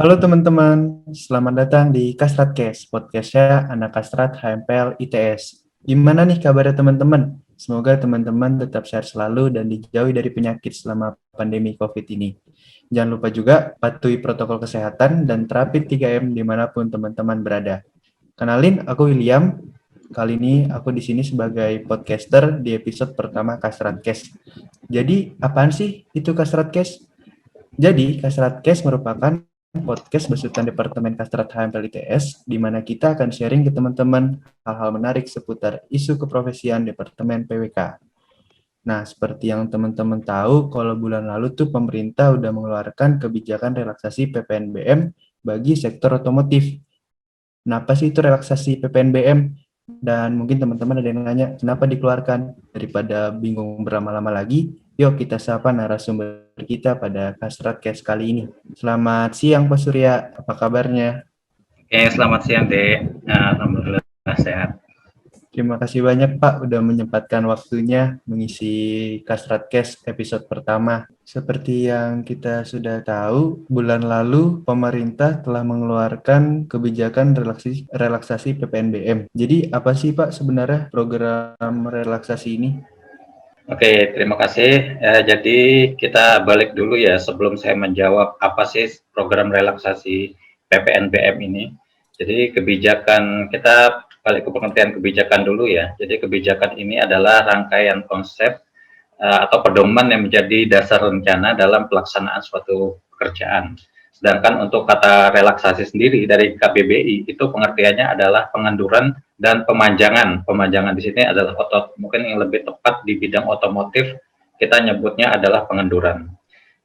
Halo teman-teman, selamat datang di Kastratcast, podcastnya anak Kastrat HMPL ITS. Gimana nih kabarnya teman-teman? Semoga teman-teman tetap sehat selalu dan dijauhi dari penyakit selama pandemi COVID ini. Jangan lupa juga patuhi protokol kesehatan dan terapin 3M dimanapun teman-teman berada. Kenalin, aku William. Kali ini aku di sini sebagai podcaster di episode pertama Kastratcast. Jadi, apaan sih itu Kastratcast? Jadi, Kastratcast merupakan podcast besutan Departemen Kastrat HMPL ITS, di mana kita akan sharing ke teman-teman hal-hal menarik seputar isu keprofesian Departemen PWK. Nah, seperti yang teman-teman tahu, kalau bulan lalu tuh pemerintah udah mengeluarkan kebijakan relaksasi PPNBM bagi sektor otomotif. Kenapa sih itu relaksasi PPNBM? Dan mungkin teman-teman ada yang nanya, kenapa dikeluarkan? Daripada bingung berlama-lama lagi, yuk kita sapa narasumber kita pada Kastrat Case kali ini. Selamat siang Pak Surya, apa kabarnya? Oke, selamat siang, Dek. Alhamdulillah sehat. Terima kasih banyak Pak udah menyempatkan waktunya mengisi Kastrat Case episode pertama. Seperti yang kita sudah tahu, bulan lalu pemerintah telah mengeluarkan kebijakan relaksasi PPNBM. Jadi apa sih Pak sebenarnya program relaksasi ini? Oke, terima kasih. Jadi kita balik dulu ya sebelum saya menjawab apa sih program relaksasi PPNBM ini. Jadi kebijakan kita balik ke pengertian kebijakan dulu ya. Jadi kebijakan ini adalah rangkaian konsep atau pedoman yang menjadi dasar rencana dalam pelaksanaan suatu pekerjaan. Sedangkan untuk kata relaksasi sendiri dari KBBI itu pengertiannya adalah pengenduran dan pemanjangan. Pemanjangan di sini adalah mungkin yang lebih tepat di bidang otomotif kita nyebutnya adalah pengenduran.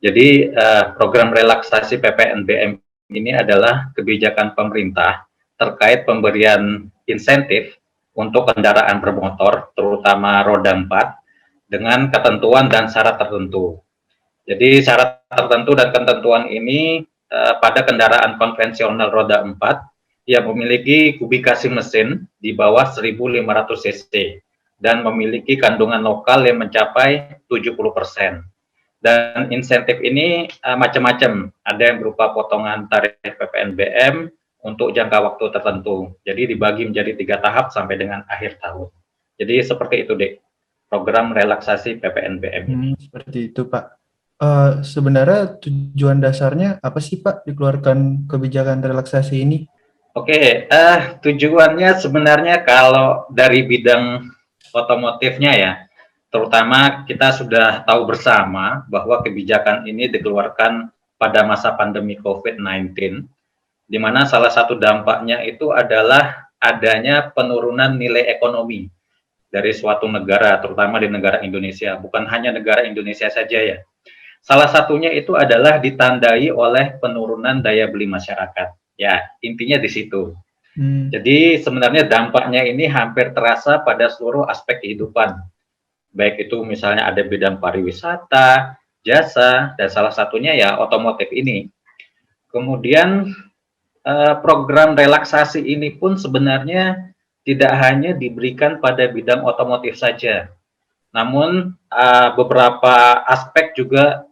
Jadi program relaksasi PPNBM ini adalah kebijakan pemerintah terkait pemberian insentif untuk kendaraan bermotor, terutama roda 4, dengan ketentuan dan syarat tertentu. Jadi syarat tertentu dan ketentuan ini pada kendaraan konvensional roda 4 yang memiliki kubikasi mesin di bawah 1.500 cc dan memiliki kandungan lokal yang mencapai 70%. Dan insentif ini macam-macam, ada yang berupa potongan tarif PPNBM untuk jangka waktu tertentu. Jadi dibagi menjadi 3 tahap sampai dengan akhir tahun. Jadi seperti itu, Dek, program relaksasi PPNBM ini. Seperti itu Pak. Sebenarnya tujuan dasarnya apa sih Pak dikeluarkan kebijakan relaksasi ini? Oke, tujuannya sebenarnya kalau dari bidang otomotifnya ya, terutama kita sudah tahu bersama bahwa kebijakan ini dikeluarkan pada masa pandemi COVID-19, di mana salah satu dampaknya itu adalah adanya penurunan nilai ekonomi dari suatu negara, terutama di negara Indonesia. Bukan hanya negara Indonesia saja ya. Salah satunya itu adalah ditandai oleh penurunan daya beli masyarakat. Ya, intinya di situ. Hmm, Jadi sebenarnya dampaknya ini hampir terasa pada seluruh aspek kehidupan. Baik itu misalnya ada bidang pariwisata, jasa, dan salah satunya ya otomotif ini. Kemudian program relaksasi ini pun sebenarnya tidak hanya diberikan pada bidang otomotif saja, namun beberapa aspek juga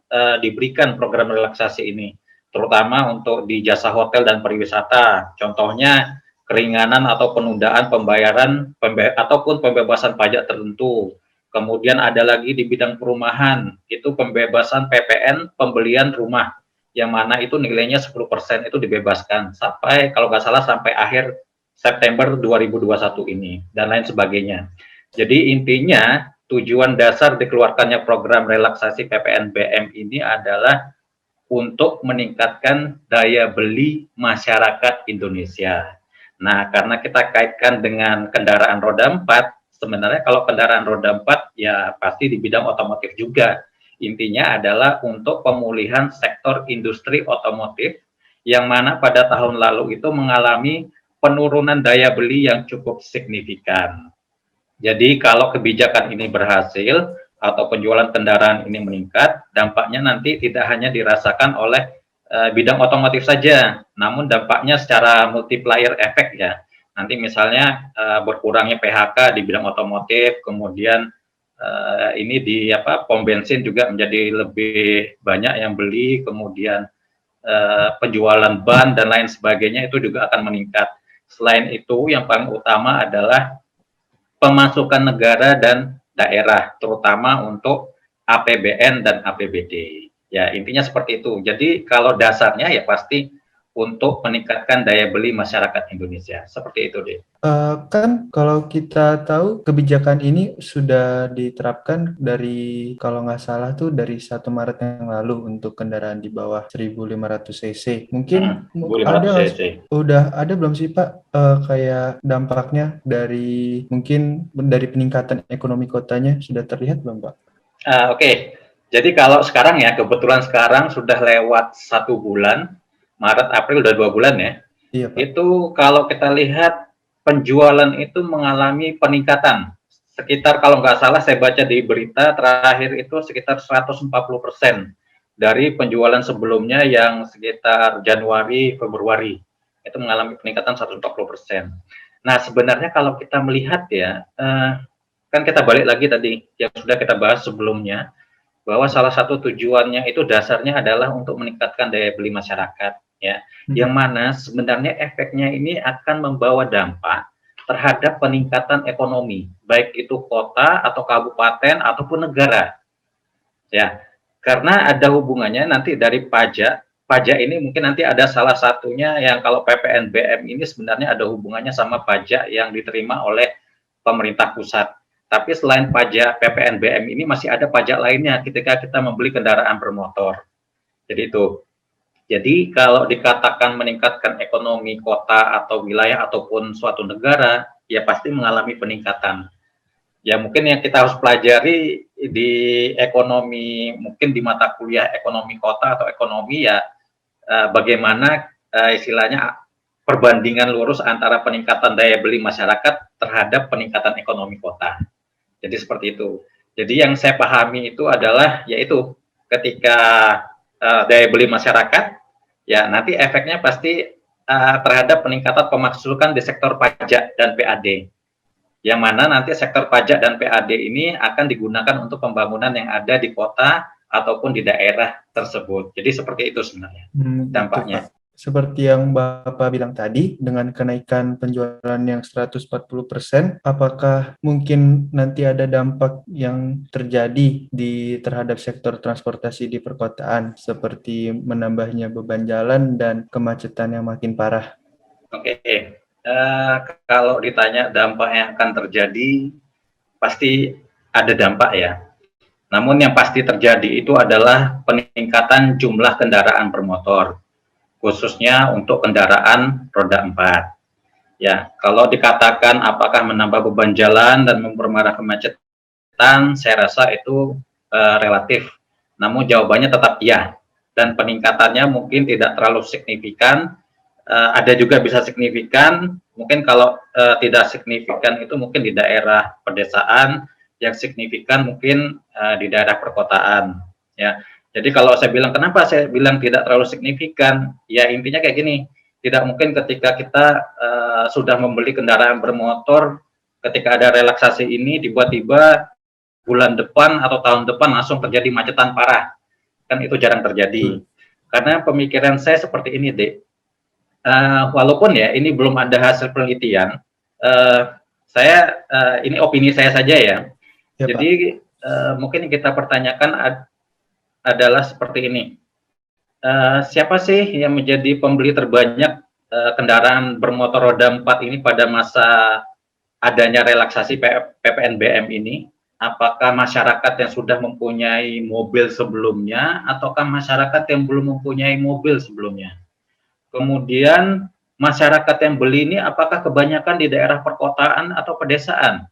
diberikan program relaksasi ini, terutama untuk di jasa hotel dan pariwisata. Contohnya keringanan atau penundaan pembayaran ataupun pembebasan pajak tertentu. Kemudian ada lagi di bidang perumahan, itu pembebasan PPN pembelian rumah, yang mana itu nilainya 10% itu dibebaskan sampai kalau nggak salah sampai akhir September 2021 ini dan lain sebagainya. Jadi intinya tujuan dasar dikeluarkannya program relaksasi PPNBM ini adalah untuk meningkatkan daya beli masyarakat Indonesia. Nah, karena kita kaitkan dengan kendaraan roda 4, sebenarnya kalau kendaraan roda 4 ya pasti di bidang otomotif juga. Intinya adalah untuk pemulihan sektor industri otomotif yang mana pada tahun lalu itu mengalami penurunan daya beli yang cukup signifikan. Jadi kalau kebijakan ini berhasil atau penjualan kendaraan ini meningkat, dampaknya nanti tidak hanya dirasakan oleh bidang otomotif saja, namun dampaknya secara multiplier efek ya. Nanti misalnya berkurangnya PHK di bidang otomotif, kemudian ini di pom bensin juga menjadi lebih banyak yang beli, kemudian penjualan ban dan lain sebagainya itu juga akan meningkat. Selain itu, yang paling utama adalah pemasukan negara dan daerah, terutama untuk APBN dan APBD. Ya, intinya seperti itu. Jadi kalau dasarnya ya pasti untuk meningkatkan daya beli masyarakat Indonesia. Seperti itu, deh. Kan kalau kita tahu kebijakan ini sudah diterapkan dari kalau nggak salah tuh dari 1 Maret yang lalu untuk kendaraan di bawah 1.500 cc. Mungkin ada 1500 nggak cc. udah ada belum sih Pak kayak dampaknya dari mungkin dari peningkatan ekonomi kotanya sudah terlihat belum Pak? Oke. Jadi kalau sekarang ya, kebetulan sekarang sudah lewat 1 bulan, Maret, April udah 2 bulan ya. Iya Pak. Itu kalau kita lihat penjualan itu mengalami peningkatan. Sekitar kalau nggak salah saya baca di berita terakhir itu sekitar 140% dari penjualan sebelumnya yang sekitar Januari, Februari. Itu mengalami peningkatan 140%. Nah, sebenarnya kalau kita melihat ya, kan kita balik lagi tadi yang sudah kita bahas sebelumnya, bahwa salah satu tujuannya itu dasarnya adalah untuk meningkatkan daya beli masyarakat, ya, yang mana sebenarnya efeknya ini akan membawa dampak terhadap peningkatan ekonomi, baik itu kota atau kabupaten ataupun negara, ya, karena ada hubungannya nanti dari pajak. Pajak ini mungkin nanti ada salah satunya yang kalau PPNBM ini sebenarnya ada hubungannya sama pajak yang diterima oleh pemerintah pusat. Tapi selain pajak PPNBM ini masih ada pajak lainnya ketika kita membeli kendaraan bermotor. Jadi itu. Jadi kalau dikatakan meningkatkan ekonomi kota atau wilayah ataupun suatu negara, ya pasti mengalami peningkatan. Ya mungkin yang kita harus pelajari di ekonomi, mungkin di mata kuliah ekonomi kota atau ekonomi ya bagaimana istilahnya perbandingan lurus antara peningkatan daya beli masyarakat terhadap peningkatan ekonomi kota. Jadi seperti itu. Jadi yang saya pahami itu adalah yaitu ketika daya beli masyarakat, ya nanti efeknya pasti terhadap peningkatan pemasukan di sektor pajak dan PAD. Yang mana nanti sektor pajak dan PAD ini akan digunakan untuk pembangunan yang ada di kota ataupun di daerah tersebut. Jadi seperti itu sebenarnya Gitu dampaknya. Pak. Seperti yang Bapak bilang tadi, dengan kenaikan penjualan yang 140%, apakah mungkin nanti ada dampak yang terjadi terhadap sektor transportasi di perkotaan, seperti menambahnya beban jalan dan kemacetan yang makin parah? Oke, kalau ditanya dampak yang akan terjadi, pasti ada dampak ya. Namun yang pasti terjadi itu adalah peningkatan jumlah kendaraan bermotor, khususnya untuk kendaraan roda 4. Ya, kalau dikatakan apakah menambah beban jalan dan memperparah kemacetan, saya rasa itu relatif. Namun jawabannya tetap iya. Dan peningkatannya mungkin tidak terlalu signifikan. Ada juga bisa signifikan. Mungkin kalau tidak signifikan itu mungkin di daerah pedesaan, yang signifikan mungkin di daerah perkotaan. Ya, jadi kalau saya bilang kenapa saya bilang tidak terlalu signifikan, ya intinya kayak gini. Tidak mungkin ketika kita sudah membeli kendaraan bermotor, ketika ada relaksasi ini tiba-tiba bulan depan atau tahun depan langsung terjadi macetan parah. Kan itu jarang terjadi. Karena pemikiran saya seperti ini, Dek. Walaupun ya ini belum ada hasil penelitian, ini opini saya saja ya. Ya, Jadi mungkin yang kita pertanyakan adalah seperti ini. Siapa sih yang menjadi pembeli terbanyak kendaraan bermotor roda 4 ini pada masa adanya relaksasi PPNBM ini? Apakah masyarakat yang sudah mempunyai mobil sebelumnya ataukah masyarakat yang belum mempunyai mobil sebelumnya? Kemudian masyarakat yang beli ini apakah kebanyakan di daerah perkotaan atau pedesaan?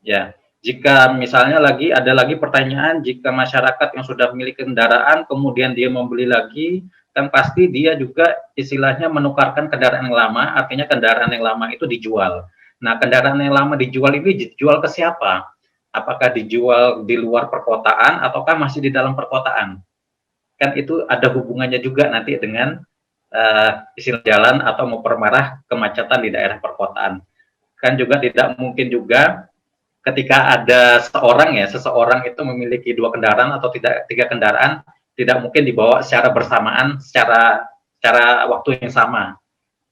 Ya, jika misalnya ada lagi pertanyaan, jika masyarakat yang sudah memiliki kendaraan kemudian dia membeli lagi, kan pasti dia juga istilahnya menukarkan kendaraan yang lama, artinya kendaraan yang lama itu dijual. Nah, kendaraan yang lama dijual ini dijual ke siapa? Apakah dijual di luar perkotaan ataukah masih di dalam perkotaan? Kan itu ada hubungannya juga nanti dengan istilah jalan atau memperparah kemacetan di daerah perkotaan. Kan juga tidak mungkin juga ketika ada seseorang itu memiliki 2 kendaraan atau tiga kendaraan, tidak mungkin dibawa secara bersamaan, secara waktu yang sama.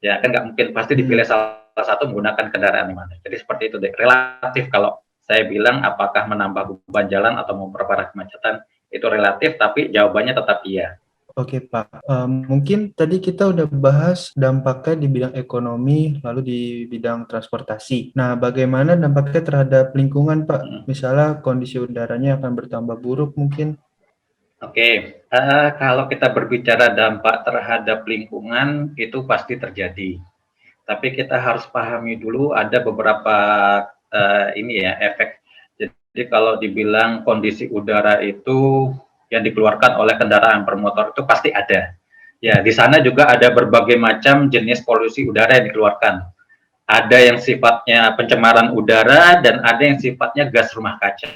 Ya kan nggak mungkin, pasti dipilih salah satu menggunakan kendaraan yang mana. Jadi seperti itu deh, relatif kalau saya bilang apakah menambah beban jalan atau memperparah kemacetan, itu relatif, tapi jawabannya tetap iya. Oke Pak, mungkin tadi kita udah bahas dampaknya di bidang ekonomi, lalu di bidang transportasi. Nah, bagaimana dampaknya terhadap lingkungan Pak? Misalnya kondisi udaranya akan bertambah buruk mungkin. Oke, kalau kita berbicara dampak terhadap lingkungan, itu pasti terjadi. Tapi kita harus pahami dulu ada beberapa ini ya efek. Jadi kalau dibilang kondisi udara itu yang dikeluarkan oleh kendaraan bermotor itu pasti ada. Ya, di sana juga ada berbagai macam jenis polusi udara yang dikeluarkan. Ada yang sifatnya pencemaran udara dan ada yang sifatnya gas rumah kaca.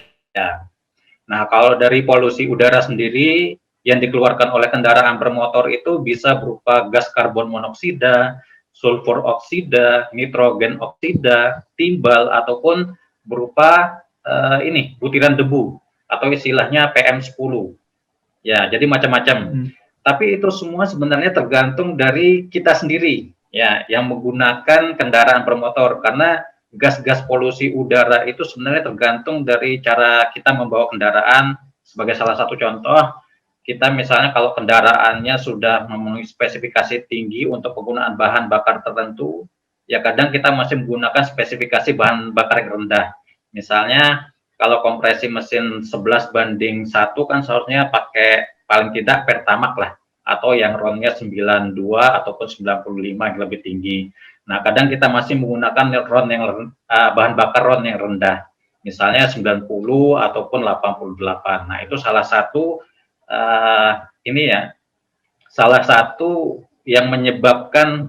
Nah, kalau dari polusi udara sendiri yang dikeluarkan oleh kendaraan bermotor itu bisa berupa gas karbon monoksida, sulfur oksida, nitrogen oksida, timbal, ataupun berupa ini butiran debu atau istilahnya PM10. Ya, jadi macam-macam. Tapi itu semua sebenarnya tergantung dari kita sendiri, ya, yang menggunakan kendaraan bermotor, karena gas-gas polusi udara itu sebenarnya tergantung dari cara kita membawa kendaraan. Sebagai salah satu contoh, kita misalnya kalau kendaraannya sudah memenuhi spesifikasi tinggi untuk penggunaan bahan bakar tertentu, ya kadang kita masih menggunakan spesifikasi bahan bakar yang rendah. Misalnya kalau kompresi mesin 11:1 kan seharusnya pakai paling tidak Pertamax lah, atau yang RON-nya 92 ataupun 95 yang lebih tinggi. Nah, kadang kita masih menggunakan RON yang bahan bakar RON yang rendah, misalnya 90 ataupun 88. Nah, itu salah satu ini ya, salah satu yang menyebabkan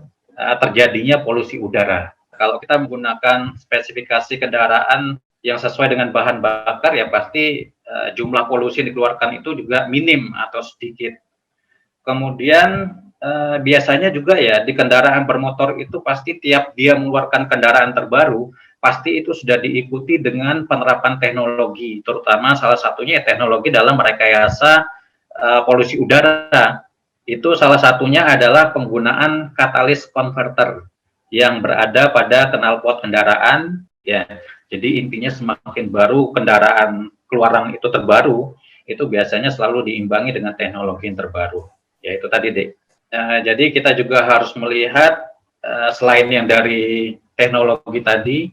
terjadinya polusi udara. Kalau kita menggunakan spesifikasi kendaraan yang sesuai dengan bahan bakar, ya pasti jumlah polusi yang dikeluarkan itu juga minim atau sedikit. Kemudian biasanya juga ya di kendaraan bermotor itu pasti tiap dia mengeluarkan kendaraan terbaru, pasti itu sudah diikuti dengan penerapan teknologi, terutama salah satunya teknologi dalam merekayasa polusi udara. Itu salah satunya adalah penggunaan katalis converter yang berada pada knalpot kendaraan, ya. Jadi intinya semakin baru kendaraan keluaran itu terbaru, itu biasanya selalu diimbangi dengan teknologi yang terbaru. Ya itu tadi, Dek. Jadi kita juga harus melihat selain yang dari teknologi tadi,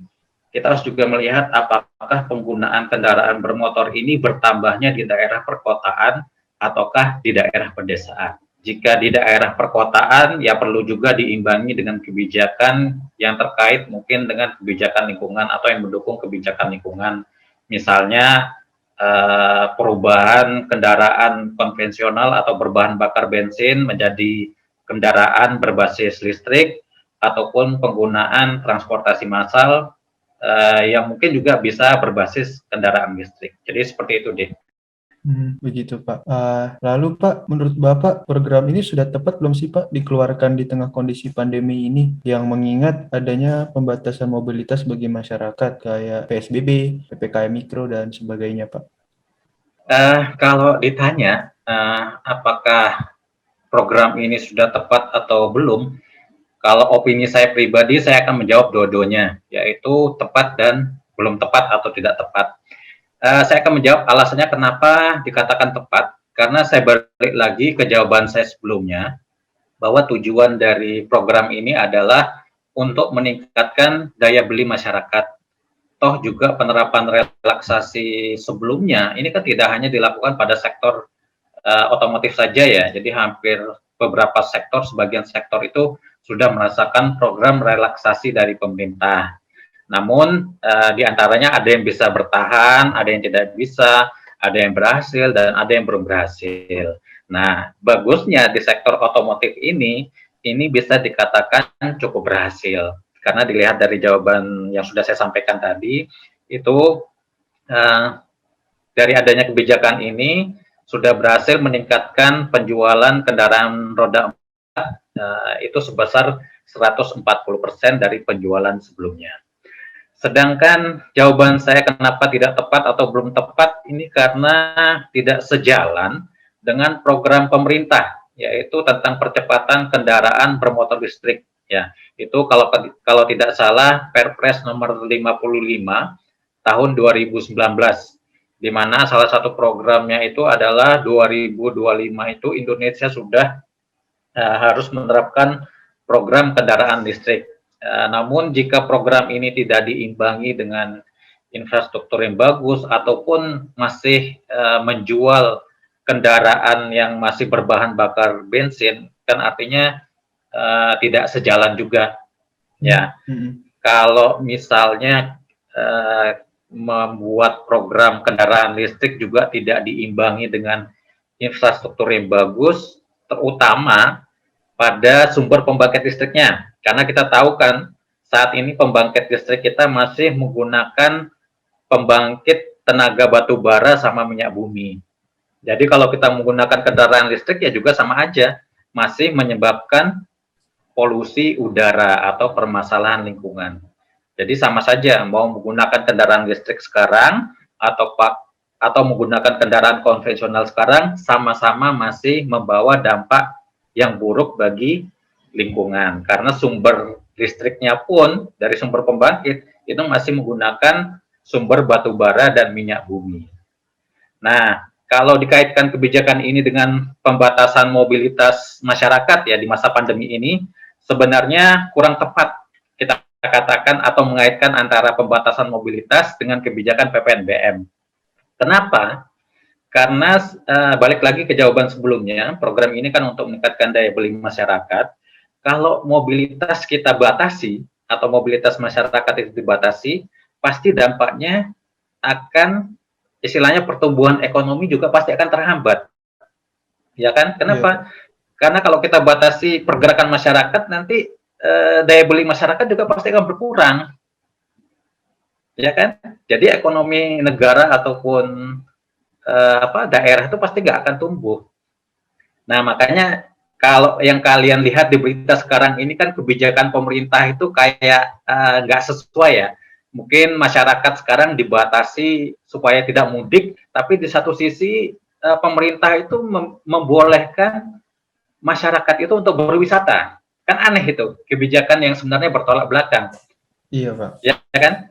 kita harus juga melihat apakah penggunaan kendaraan bermotor ini bertambahnya di daerah perkotaan ataukah di daerah pedesaan. Jika di daerah perkotaan, ya perlu juga diimbangi dengan kebijakan yang terkait mungkin dengan kebijakan lingkungan atau yang mendukung kebijakan lingkungan. Misalnya perubahan kendaraan konvensional atau berbahan bakar bensin menjadi kendaraan berbasis listrik, ataupun penggunaan transportasi massal yang mungkin juga bisa berbasis kendaraan listrik. Jadi seperti itu deh. Begitu Pak. Lalu Pak, menurut Bapak program ini sudah tepat belum sih Pak dikeluarkan di tengah kondisi pandemi ini yang mengingat adanya pembatasan mobilitas bagi masyarakat kayak PSBB, PPKM Mikro, dan sebagainya Pak? Kalau ditanya apakah program ini sudah tepat atau belum, kalau opini saya pribadi saya akan menjawab dua-duanya, yaitu tepat dan belum tepat atau tidak tepat. Saya akan menjawab alasannya kenapa dikatakan tepat, karena saya balik lagi ke jawaban saya sebelumnya, bahwa tujuan dari program ini adalah untuk meningkatkan daya beli masyarakat. Toh juga penerapan relaksasi sebelumnya, ini kan tidak hanya dilakukan pada sektor otomotif saja ya, jadi hampir beberapa sektor, sebagian sektor itu sudah merasakan program relaksasi dari pemerintah. Namun di antaranya ada yang bisa bertahan, ada yang tidak bisa, ada yang berhasil, dan ada yang belum berhasil. Nah, bagusnya di sektor otomotif ini bisa dikatakan cukup berhasil. Karena dilihat dari jawaban yang sudah saya sampaikan tadi, itu dari adanya kebijakan ini sudah berhasil meningkatkan penjualan kendaraan roda 4 itu sebesar 140% dari penjualan sebelumnya. Sedangkan jawaban saya kenapa tidak tepat atau belum tepat ini karena tidak sejalan dengan program pemerintah, yaitu tentang percepatan kendaraan bermotor listrik. Ya, itu kalau tidak salah Perpres nomor 55 tahun 2019, di mana salah satu programnya itu adalah 2025 itu Indonesia sudah harus menerapkan program kendaraan listrik. Namun jika program ini tidak diimbangi dengan infrastruktur yang bagus ataupun masih menjual kendaraan yang masih berbahan bakar bensin, kan artinya tidak sejalan juga. Ya, kalau misalnya membuat program kendaraan listrik juga tidak diimbangi dengan infrastruktur yang bagus, terutama pada sumber pembangkit listriknya. Karena kita tahu kan, saat ini pembangkit listrik kita masih menggunakan pembangkit tenaga batu bara sama minyak bumi. Jadi kalau kita menggunakan kendaraan listrik ya juga sama aja, masih menyebabkan polusi udara atau permasalahan lingkungan. Jadi sama saja mau menggunakan kendaraan listrik sekarang atau menggunakan kendaraan konvensional sekarang sama-sama masih membawa dampak yang buruk bagi lingkungan karena sumber listriknya pun dari sumber pembangkit itu masih menggunakan sumber batu bara dan minyak bumi. Nah, kalau dikaitkan kebijakan ini dengan pembatasan mobilitas masyarakat ya di masa pandemi ini, sebenarnya kurang tepat kita katakan atau mengaitkan antara pembatasan mobilitas dengan kebijakan PPNBM. Kenapa? Karena balik lagi ke jawaban sebelumnya, program ini kan untuk meningkatkan daya beli masyarakat. Kalau mobilitas kita batasi atau mobilitas masyarakat itu dibatasi, pasti dampaknya akan istilahnya pertumbuhan ekonomi juga pasti akan terhambat. Ya kan? Kenapa? Karena kalau kita batasi pergerakan masyarakat, nanti daya beli masyarakat juga pasti akan berkurang. Ya kan? Jadi ekonomi negara ataupun daerah itu pasti nggak akan tumbuh. Nah, makanya kalau yang kalian lihat di berita sekarang ini kan kebijakan pemerintah itu kayak nggak sesuai ya. Mungkin masyarakat sekarang dibatasi supaya tidak mudik, tapi di satu sisi pemerintah itu membolehkan masyarakat itu untuk berwisata. Kan aneh itu, kebijakan yang sebenarnya bertolak belakang. Iya, Pak. Ya kan?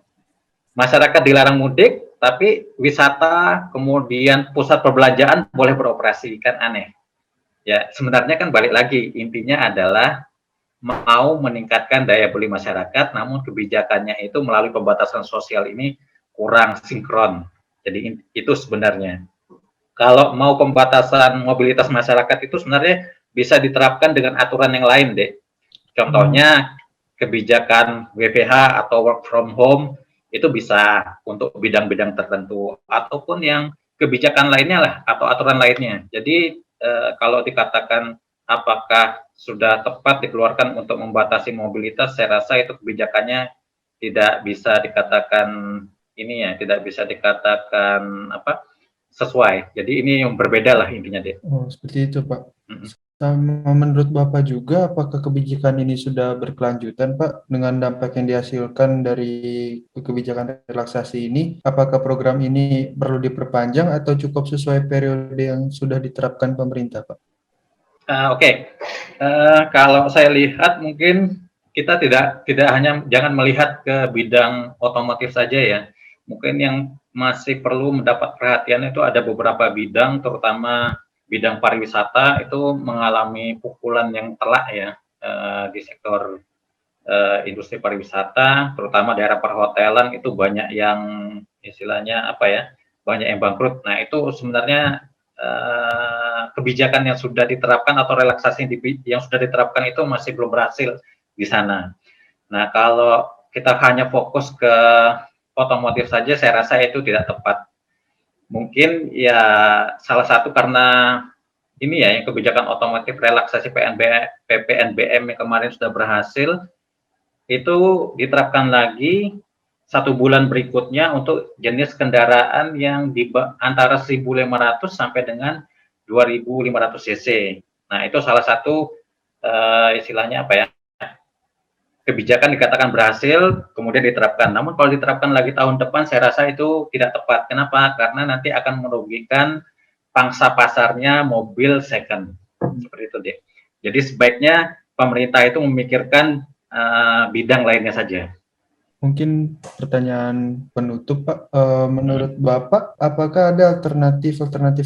Masyarakat dilarang mudik, tapi wisata, kemudian pusat perbelanjaan boleh beroperasi, kan aneh. Ya, sebenarnya kan balik lagi, intinya adalah mau meningkatkan daya beli masyarakat, namun kebijakannya itu melalui pembatasan sosial ini kurang sinkron. Jadi itu sebenarnya. Kalau mau pembatasan mobilitas masyarakat itu sebenarnya bisa diterapkan dengan aturan yang lain, deh. Contohnya kebijakan WFH atau work from home itu bisa untuk bidang-bidang tertentu, ataupun yang kebijakan lainnya lah atau aturan lainnya. Jadi kalau dikatakan apakah sudah tepat dikeluarkan untuk membatasi mobilitas, saya rasa itu kebijakannya tidak bisa dikatakan ini ya, tidak bisa dikatakan sesuai. Jadi ini yang berbeda lah intinya deh. Oh, seperti itu, Pak. Sama menurut Bapak juga, apakah kebijakan ini sudah berkelanjutan, Pak, dengan dampak yang dihasilkan dari kebijakan relaksasi ini? Apakah program ini perlu diperpanjang atau cukup sesuai periode yang sudah diterapkan pemerintah, Pak? Oke. Kalau saya lihat mungkin kita tidak hanya jangan melihat ke bidang otomotif saja ya. Mungkin yang masih perlu mendapat perhatian itu ada beberapa bidang, terutama bidang pariwisata itu mengalami pukulan yang telak ya di sektor industri pariwisata, terutama daerah perhotelan itu banyak yang istilahnya banyak yang bangkrut. Nah itu sebenarnya kebijakan yang sudah diterapkan atau relaksasi yang sudah diterapkan itu masih belum berhasil di sana. Nah kalau kita hanya fokus ke otomotif saja, saya rasa itu tidak tepat. Mungkin ya salah satu karena ini ya yang kebijakan otomotif relaksasi PPNBM yang kemarin sudah berhasil, itu diterapkan lagi 1 bulan berikutnya untuk jenis kendaraan yang antara 1.500 sampai dengan 2.500 cc. Nah itu salah satu istilahnya kebijakan dikatakan berhasil, kemudian diterapkan. Namun kalau diterapkan lagi tahun depan, saya rasa itu tidak tepat. Kenapa? Karena nanti akan merugikan pangsa pasarnya mobil second, seperti itu deh. Jadi sebaiknya pemerintah itu memikirkan bidang lainnya saja. Mungkin pertanyaan penutup, Pak. Menurut Bapak, apakah ada alternatif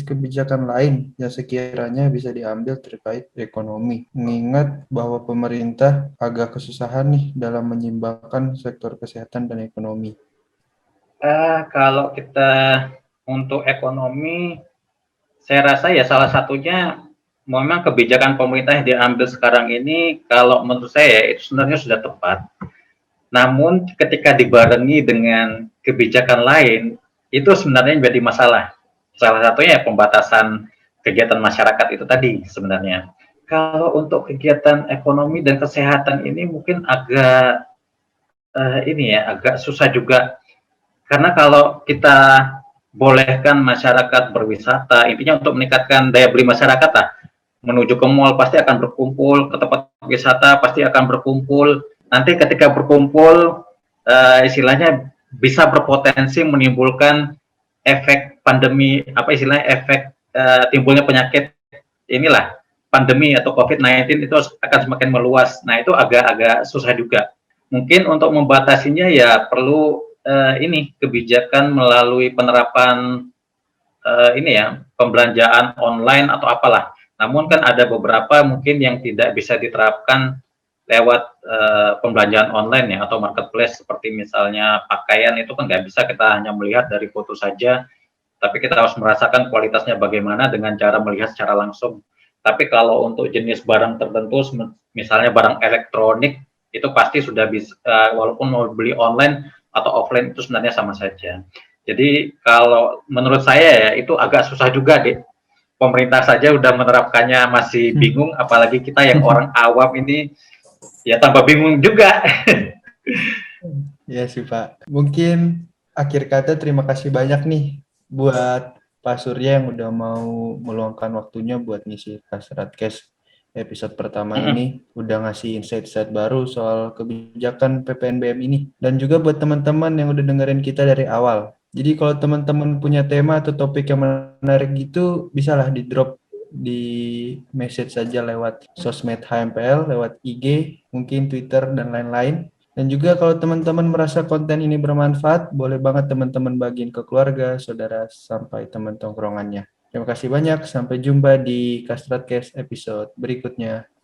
kebijakan lain yang sekiranya bisa diambil terkait ekonomi? Mengingat bahwa pemerintah agak kesusahan nih dalam menyeimbangkan sektor kesehatan dan ekonomi. Kalau kita untuk ekonomi, saya rasa ya salah satunya memang kebijakan pemerintah yang diambil sekarang ini, kalau menurut saya itu sebenarnya sudah tepat. Namun ketika dibarengi dengan kebijakan lain, itu sebenarnya menjadi masalah. Salah satunya ya pembatasan kegiatan masyarakat itu tadi sebenarnya. Kalau untuk kegiatan ekonomi dan kesehatan ini mungkin agak ini ya, agak susah juga. Karena kalau kita bolehkan masyarakat berwisata, intinya untuk meningkatkan daya beli masyarakat lah, menuju ke mall pasti akan berkumpul, ke tempat wisata pasti akan berkumpul. Nanti ketika berkumpul, istilahnya bisa berpotensi menimbulkan efek pandemi, apa istilahnya efek timbulnya penyakit inilah pandemi atau COVID-19 itu akan semakin meluas. Nah itu agak-agak susah juga. Mungkin untuk membatasinya ya perlu ini kebijakan melalui penerapan ini ya pembelanjaan online atau apalah. Namun kan ada beberapa mungkin yang tidak bisa diterapkan lewat pembelanjaan online ya atau marketplace seperti misalnya pakaian itu kan nggak bisa kita hanya melihat dari foto saja, tapi kita harus merasakan kualitasnya bagaimana dengan cara melihat secara langsung. Tapi kalau untuk jenis barang tertentu, misalnya barang elektronik, itu pasti sudah bisa, walaupun mau beli online atau offline itu sebenarnya sama saja. Jadi kalau menurut saya ya itu agak susah juga deh. Pemerintah saja udah menerapkannya masih bingung, apalagi kita yang orang awam ini ya tambah bingung juga. Ya sih Pak. Mungkin akhir kata terima kasih banyak nih buat Pak Surya yang udah mau meluangkan waktunya buat ngisi Kasratkes episode pertama ini, udah ngasih insight-insight baru soal kebijakan PPNBM ini. Dan juga buat teman-teman yang udah dengerin kita dari awal. Jadi kalau teman-teman punya tema atau topik yang menarik gitu, bisalah di-drop di message saja lewat sosmed HMPL, lewat IG, mungkin Twitter, dan lain-lain. Dan juga kalau teman-teman merasa konten ini bermanfaat, boleh banget teman-teman bagiin ke keluarga, saudara, sampai teman tongkrongannya. Terima kasih banyak, sampai jumpa di Kastratcast episode berikutnya.